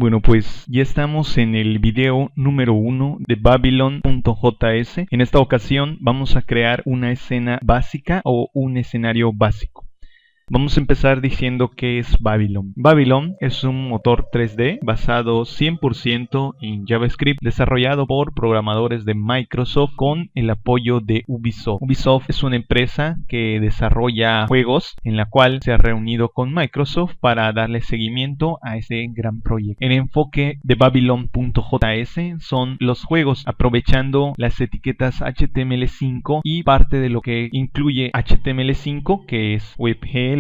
Bueno, pues ya estamos en el video número 1 de Babylon.js. En esta ocasión vamos a crear una escena básica o un escenario básico. Vamos a empezar diciendo qué es Babylon. Babylon es un motor 3D basado 100% en JavaScript, desarrollado por programadores de Microsoft con el apoyo de Ubisoft. Ubisoft es una empresa que desarrolla juegos en la cual se ha reunido con Microsoft para darle seguimiento a este gran proyecto. El enfoque de Babylon.js son los juegos, aprovechando las etiquetas HTML5 y parte de lo que incluye HTML5, que es WebGL.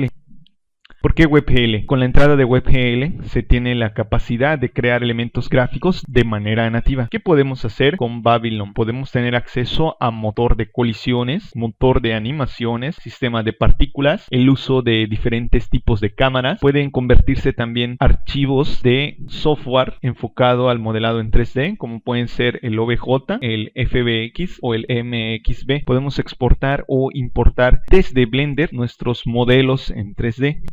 ¿Por qué WebGL? Con la entrada de WebGL se tiene la capacidad de crear elementos gráficos de manera nativa. ¿Qué podemos hacer con Babylon? Podemos tener acceso a motor de colisiones, motor de animaciones, sistema de partículas, el uso de diferentes tipos de cámaras. Pueden convertirse también archivos de software enfocado al modelado en 3D, como pueden ser el OBJ, el FBX o el MXV. Podemos exportar o importar desde Blender nuestros modelos en 3D.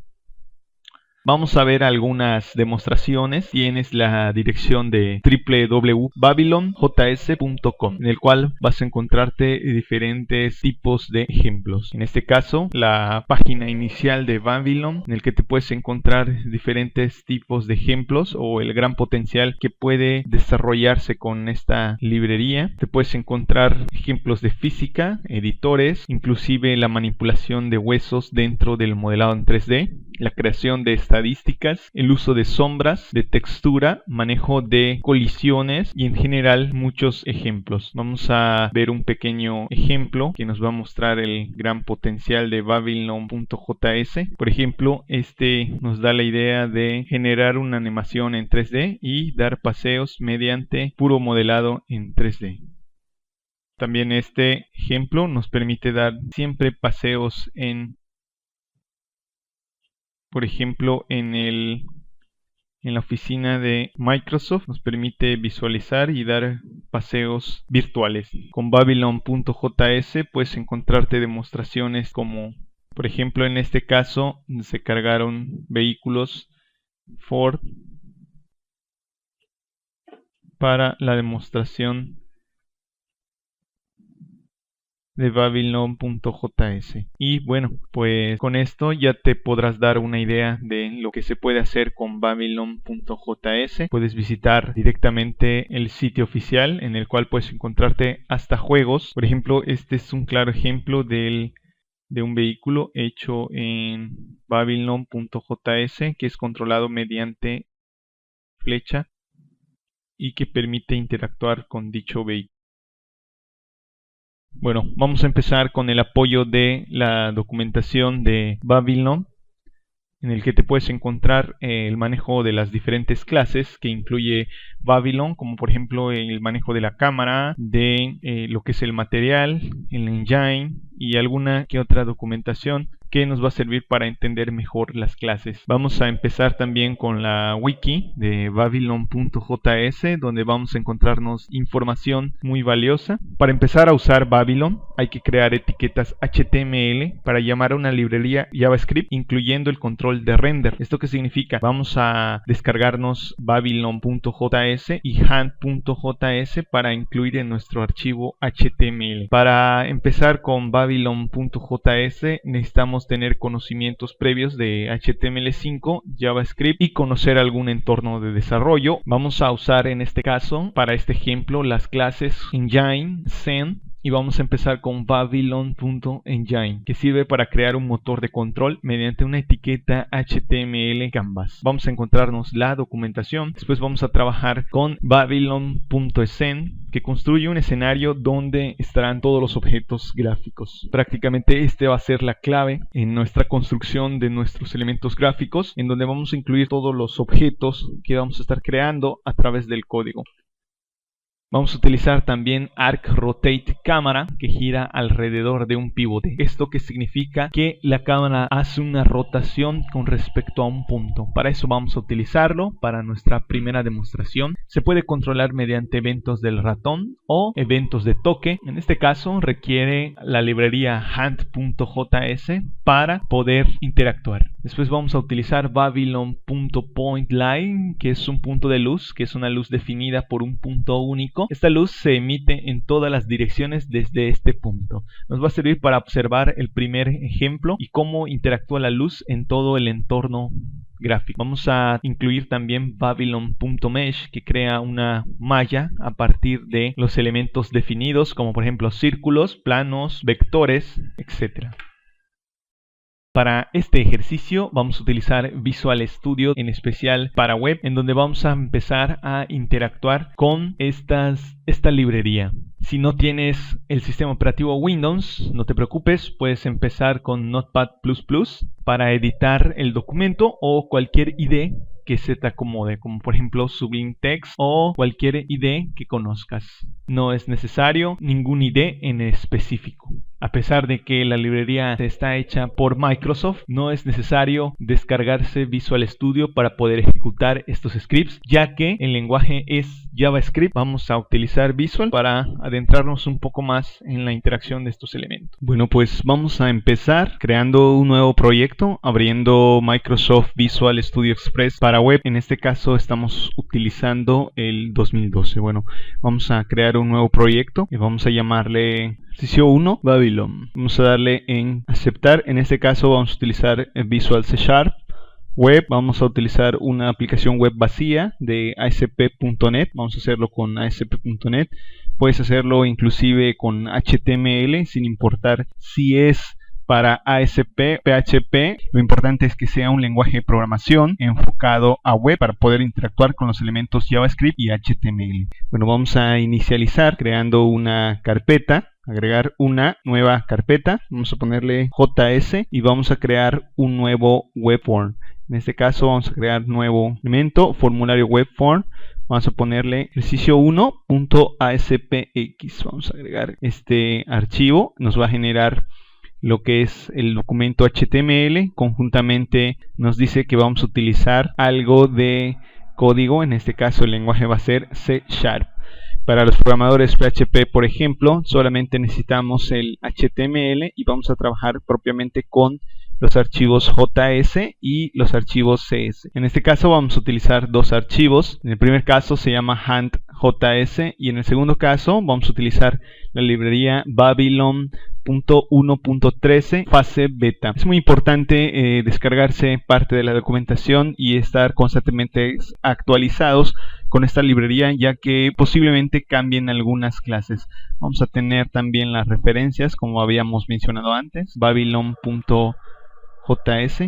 Vamos a ver algunas demostraciones. Tienes la dirección de www.babylonjs.com, en el cual vas a encontrarte diferentes tipos de ejemplos. En este caso, la página inicial de Babylon, en el que te puedes encontrar diferentes tipos de ejemplos o el gran potencial que puede desarrollarse con esta librería. Te puedes encontrar ejemplos de física, editores, inclusive la manipulación de huesos dentro del modelado en 3D. La creación de estadísticas, el uso de sombras, de textura, manejo de colisiones y en general muchos ejemplos. Vamos a ver un pequeño ejemplo que nos va a mostrar el gran potencial de Babylon.js. Por ejemplo, este nos da la idea de generar una animación en 3D y dar paseos mediante puro modelado en 3D. También este ejemplo nos permite dar siempre paseos por ejemplo, en la oficina de Microsoft nos permite visualizar y dar paseos virtuales. Con Babylon.js puedes encontrarte demostraciones como, por ejemplo, en este caso se cargaron vehículos Ford para la demostración de Babylon.js. Y bueno, pues con esto ya te podrás dar una idea de lo que se puede hacer con Babylon.js. Puedes visitar directamente el sitio oficial, en el cual puedes encontrarte hasta juegos. Por ejemplo, este es un claro ejemplo de un vehículo hecho en Babylon.js, que es controlado mediante flecha y que permite interactuar con dicho vehículo. Bueno, vamos a empezar con el apoyo de la documentación de Babylon, en el que te puedes encontrar el manejo de las diferentes clases que incluye Babylon, como por ejemplo el manejo de la cámara, de lo que es el material, el engine y alguna que otra documentación que nos va a servir para entender mejor las clases. Vamos a empezar también con la wiki de Babylon.js, donde vamos a encontrarnos información muy valiosa. Para empezar a usar Babylon hay que crear etiquetas HTML para llamar a una librería JavaScript, incluyendo el control de render. ¿Esto qué significa? Vamos a descargarnos Babylon.js y hand.js para incluir en nuestro archivo HTML. Para empezar con Babylon.js necesitamos tener conocimientos previos de HTML5, JavaScript y conocer algún entorno de desarrollo. Vamos a usar en este caso, para este ejemplo, las clases Engine, Scene. Y vamos a empezar con Babylon.engine, que sirve para crear un motor de control mediante una etiqueta HTML Canvas. Vamos a encontrarnos la documentación. Después vamos a trabajar con Babylon.scene, que construye un escenario donde estarán todos los objetos gráficos. Prácticamente este va a ser la clave en nuestra construcción de nuestros elementos gráficos, en donde vamos a incluir todos los objetos que vamos a estar creando a través del código. Vamos a utilizar también ArcRotate cámara, que gira alrededor de un pivote. Esto que significa que la cámara hace una rotación con respecto a un punto. Para eso vamos a utilizarlo para nuestra primera demostración. Se puede controlar mediante eventos del ratón o eventos de toque. En este caso requiere la librería hand.js para poder interactuar. Después vamos a utilizar Babylon.pointLine, que es un punto de luz, que es una luz definida por un punto único. Esta luz se emite en todas las direcciones desde este punto. Nos va a servir para observar el primer ejemplo y cómo interactúa la luz en todo el entorno gráfico. Vamos a incluir también Babylon.mesh, que crea una malla a partir de los elementos definidos, como por ejemplo círculos, planos, vectores, etc. Para este ejercicio vamos a utilizar Visual Studio, en especial para web, en donde vamos a empezar a interactuar con esta librería. Si no tienes el sistema operativo Windows, no te preocupes, puedes empezar con Notepad++ para editar el documento o cualquier IDE que se te acomode, como por ejemplo Sublime Text o cualquier IDE que conozcas. No es necesario ningún IDE en específico. A pesar de que la librería está hecha por Microsoft, no es necesario descargarse Visual Studio para poder ejecutar estos scripts, ya que el lenguaje es JavaScript. Vamos a utilizar Visual para adentrarnos un poco más en la interacción de estos elementos. Bueno, pues vamos a empezar creando un nuevo proyecto, abriendo Microsoft Visual Studio Express para web. En este caso estamos utilizando el 2012. Bueno, vamos a crear un nuevo proyecto y vamos a llamarle ejercicio 1 Babylon. Vamos a darle en aceptar. En este caso vamos a utilizar Visual C# Web. Vamos a utilizar una aplicación web vacía de ASP.NET. Vamos a hacerlo con ASP.NET. Puedes hacerlo inclusive con HTML, sin importar si es para ASP, PHP. Lo importante es que sea un lenguaje de programación enfocado a web para poder interactuar con los elementos JavaScript y HTML. Bueno, vamos a inicializar creando una carpeta. Agregar una nueva carpeta, vamos a ponerle JS y vamos a crear un nuevo web form. En este caso vamos a crear nuevo elemento, formulario web form. Vamos a ponerle ejercicio 1.aspx. Vamos a agregar este archivo, nos va a generar lo que es el documento HTML. Conjuntamente nos dice que vamos a utilizar algo de código, en este caso el lenguaje va a ser C#. Para los programadores PHP, por ejemplo, solamente necesitamos el HTML y vamos a trabajar propiamente con los archivos JS y los archivos CS. En este caso vamos a utilizar dos archivos. En el primer caso se llama handjs y en el segundo caso vamos a utilizar la librería Babylon.1.13 fase beta. Es muy importante descargarse parte de la documentación y estar constantemente actualizados con esta librería, ya que posiblemente cambien algunas clases. Vamos a tener también las referencias, como habíamos mencionado antes, Babylon.js,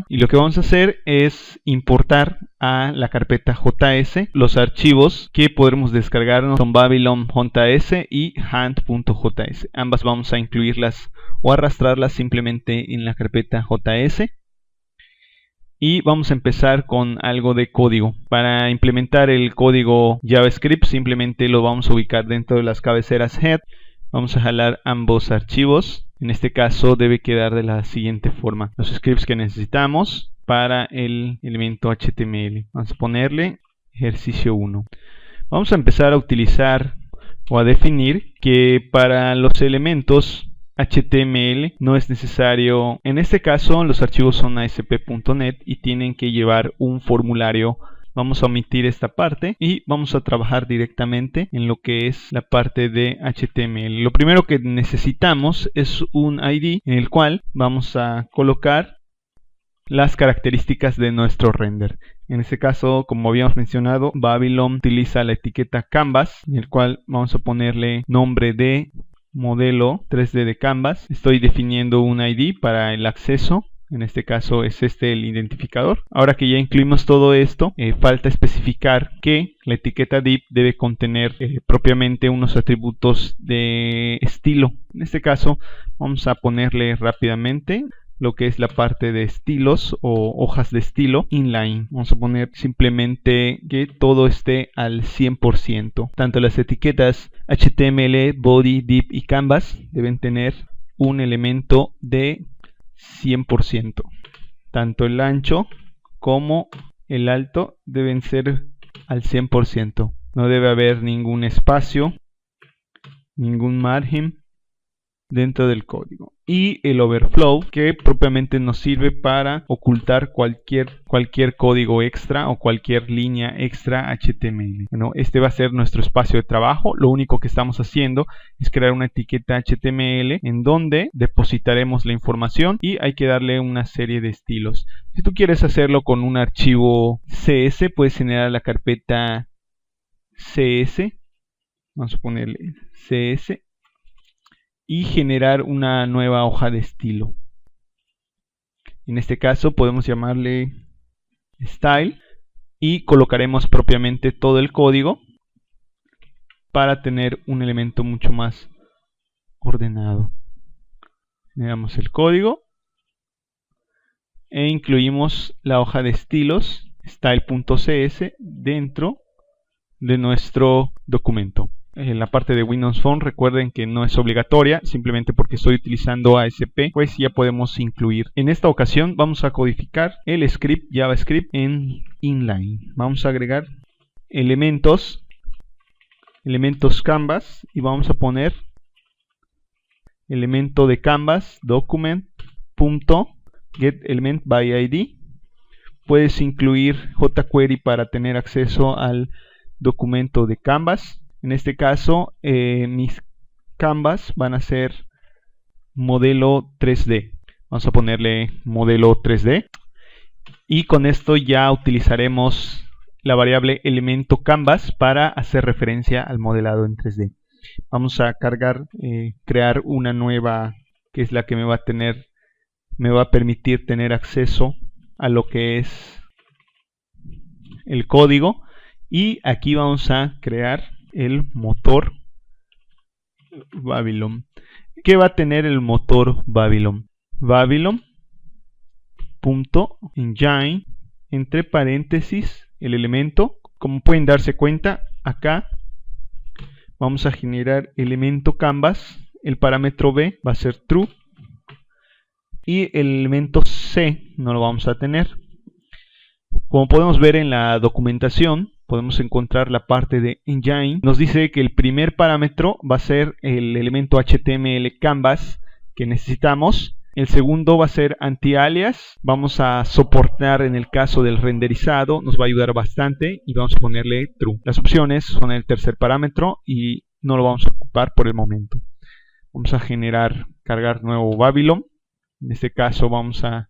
y lo que vamos a hacer es importar a la carpeta JS los archivos que podremos descargarnos son Babylon.js y hand.js. Ambas vamos a incluirlas o arrastrarlas simplemente en la carpeta JS. Y vamos a empezar con algo de código. Para implementar el código JavaScript simplemente lo vamos a ubicar dentro de las cabeceras head. Vamos a jalar ambos archivos. En este caso debe quedar de la siguiente forma: los scripts que necesitamos para el elemento HTML. Vamos a ponerle ejercicio 1. Vamos a empezar a utilizar o a definir que para los elementos HTML no es necesario. En este caso los archivos son ASP.NET y tienen que llevar un formulario. Vamos a omitir esta parte y vamos a trabajar directamente en lo que es la parte de HTML. Lo primero que necesitamos es un ID en el cual vamos a colocar las características de nuestro render. En este caso, como habíamos mencionado, Babylon utiliza la etiqueta Canvas, en el cual vamos a ponerle nombre de modelo 3D de Canvas. Estoy definiendo un ID para el acceso. En este caso es este el identificador. Ahora que ya incluimos todo esto, falta especificar que la etiqueta div debe contener propiamente unos atributos de estilo. En este caso vamos a ponerle rápidamente lo que es la parte de estilos o hojas de estilo inline. Vamos a poner simplemente que todo esté al 100%. Tanto las etiquetas HTML, body, div y canvas deben tener un elemento de 100%. Tanto el ancho como el alto deben ser al 100%. No debe haber ningún espacio, ningún margen dentro del código, y el overflow, que propiamente nos sirve para ocultar cualquier código extra o cualquier línea extra HTML. Bueno, este va a ser nuestro espacio de trabajo. Lo único que estamos haciendo es crear una etiqueta HTML en donde depositaremos la información, y hay que darle una serie de estilos. Si tú quieres hacerlo con un archivo CS, puedes generar la carpeta CS, vamos a ponerle CS, y generar una nueva hoja de estilo. En este caso podemos llamarle style, y colocaremos propiamente todo el código para tener un elemento mucho más ordenado. Generamos el código e incluimos la hoja de estilos style.cs dentro de nuestro documento. En la parte de Windows Phone, recuerden que no es obligatoria, simplemente porque estoy utilizando ASP, pues ya podemos incluir. En esta ocasión vamos a codificar el script JavaScript en inline. Vamos a agregar elementos canvas, y vamos a poner elemento de canvas document.getElementById. Puedes incluir jQuery para tener acceso al documento de canvas. En este caso, mis canvas van a ser modelo 3D. Vamos a ponerle modelo 3D. Y con esto ya utilizaremos la variable elemento canvas para hacer referencia al modelado en 3D. Vamos a crear una nueva, que es la que me va a permitir tener acceso a lo que es el código. Y aquí vamos a crear el motor Babylon. ¿Qué va a tener el motor Babylon? Babylon.engine, entre paréntesis, el elemento. Como pueden darse cuenta, acá vamos a generar elemento canvas. El parámetro B va a ser true, y el elemento C no lo vamos a tener. Como podemos ver en la documentación, podemos encontrar la parte de engine. Nos dice que el primer parámetro va a ser el elemento HTML canvas que necesitamos. El segundo va a ser anti-alias. Vamos a soportar en el caso del renderizado, nos va a ayudar bastante, y vamos a ponerle true. Las opciones son el tercer parámetro y no lo vamos a ocupar por el momento. Vamos a cargar nuevo Babylon. En este caso vamos a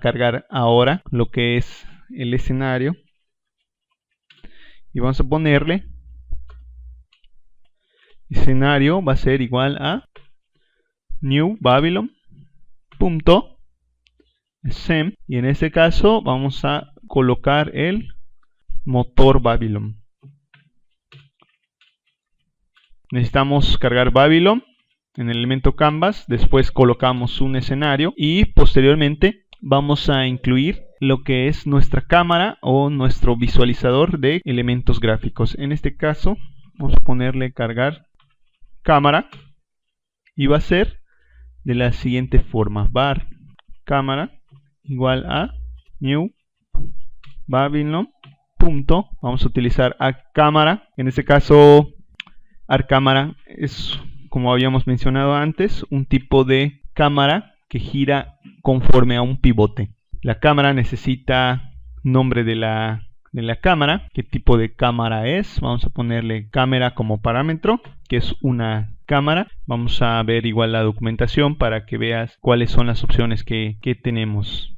cargar ahora lo que es el escenario, y vamos a ponerle escenario va a ser igual a new babylon.sem, y en este caso vamos a colocar el motor Babylon. Necesitamos cargar Babylon en el elemento canvas, después colocamos un escenario, y posteriormente vamos a incluir lo que es nuestra cámara o nuestro visualizador de elementos gráficos. En este caso vamos a ponerle cargar cámara, y va a ser de la siguiente forma: var cámara igual a new babylon. Vamos a utilizar arcámara. En este caso, arcámara es, como habíamos mencionado antes, un tipo de cámara que gira conforme a un pivote. La cámara necesita nombre de la cámara. ¿Qué tipo de cámara es? Vamos a ponerle cámara como parámetro, que es una cámara. Vamos a ver igual la documentación para que veas cuáles son las opciones que tenemos.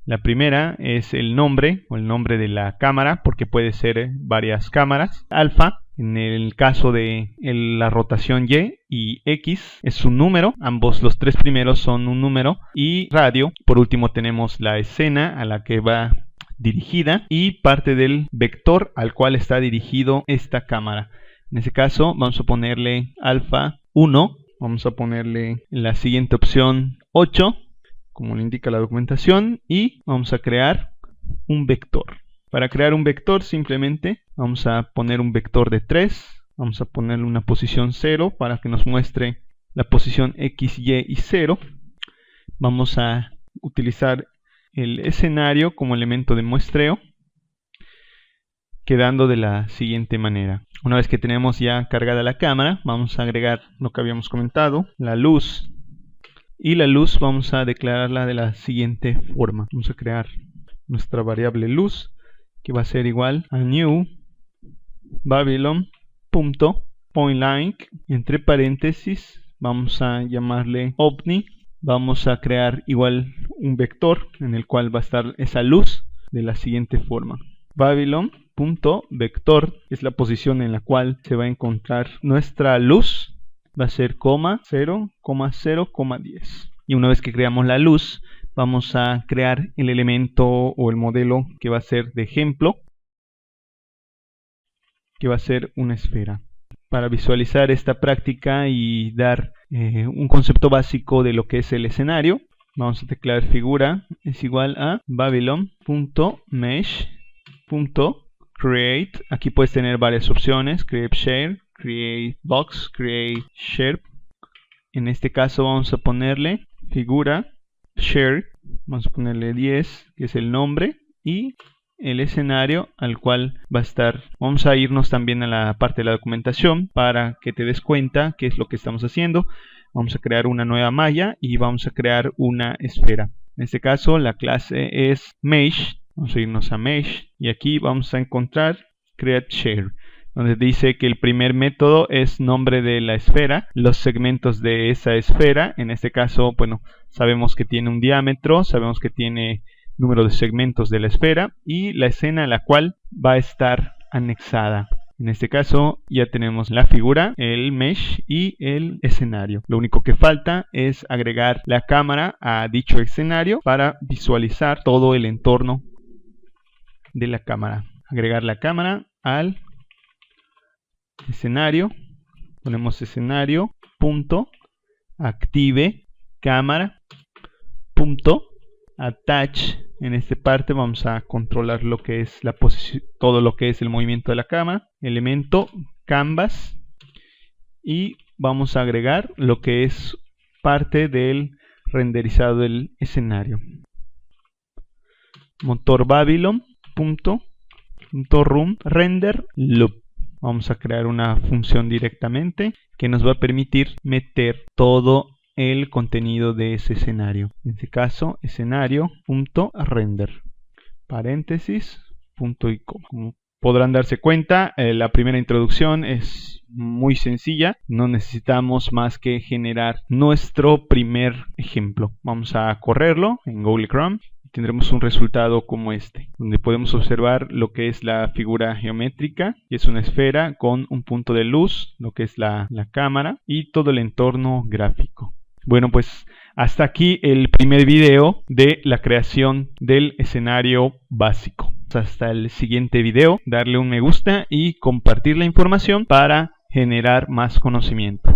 La primera es el nombre o el nombre de la cámara, porque puede ser varias cámaras. Alfa, en el caso de la rotación y X es un número, los tres primeros son un número. Y radio, por último, tenemos la escena a la que va dirigida y parte del vector al cual está dirigido esta cámara. En este caso vamos a ponerle alfa 1, vamos a ponerle la siguiente opción 8, como le indica la documentación, y vamos a crear un vector. Para crear un vector simplemente vamos a poner un vector de 3, vamos a ponerle una posición 0 para que nos muestre la posición X, Y y 0. Vamos a utilizar el escenario como elemento de muestreo. quedando de la siguiente manera. Una vez que tenemos ya cargada la cámara, vamos a agregar lo que habíamos comentado, la luz. Y la luz vamos a declararla de la siguiente forma. Vamos a crear nuestra variable luz, que va a ser igual a new babylon.pointLink, entre paréntesis vamos a llamarle ovni. Vamos a crear igual un vector en el cual va a estar esa luz de la siguiente forma. Babylon.vector es la posición en la cual se va a encontrar nuestra luz. Va a ser 0,10. Y una vez que creamos la luz, vamos a crear el elemento o el modelo que va a ser de ejemplo, que va a ser una esfera. Para visualizar esta práctica y dar un concepto básico de lo que es el escenario, vamos a declarar figura es igual a babylon.mesh.create. Aquí puedes tener varias opciones: create share, create box, create shape. En este caso vamos a ponerle figura share, vamos a ponerle 10, que es el nombre, y el escenario al cual va a estar. Vamos a irnos también a la parte de la documentación para que te des cuenta qué es lo que estamos haciendo. Vamos a crear una nueva malla y vamos a crear una esfera. En este caso la clase es mesh. Vamos a irnos a mesh y aquí vamos a encontrar create share, donde dice que el primer método es nombre de la esfera, los segmentos de esa esfera. En este caso, bueno, sabemos que tiene un diámetro, sabemos que tiene número de segmentos de la esfera y la escena a la cual va a estar anexada. En este caso ya tenemos la figura, el mesh y el escenario. Lo único que falta es agregar la cámara a dicho escenario para visualizar todo el entorno de la cámara. Agregar la cámara al escenario. Ponemos escenario punto active cámara punto attach. En esta parte vamos a controlar lo que es la posición, todo lo que es el movimiento de la cámara. Elemento canvas y vamos a agregar lo que es parte del renderizado del escenario. Motor Babylon .run render loop. Vamos a crear una función directamente que nos va a permitir meter todo el contenido de ese escenario. En este caso, escenario.render, paréntesis, punto y coma. Como podrán darse cuenta, la primera introducción es muy sencilla. No necesitamos más que generar nuestro primer ejemplo. Vamos a correrlo en Google Chrome. Tendremos un resultado como este, donde podemos observar lo que es la figura geométrica, que es una esfera con un punto de luz, lo que es la cámara y todo el entorno gráfico. Bueno, pues hasta aquí el primer video de la creación del escenario básico. Hasta el siguiente video, darle un me gusta y compartir la información para generar más conocimiento.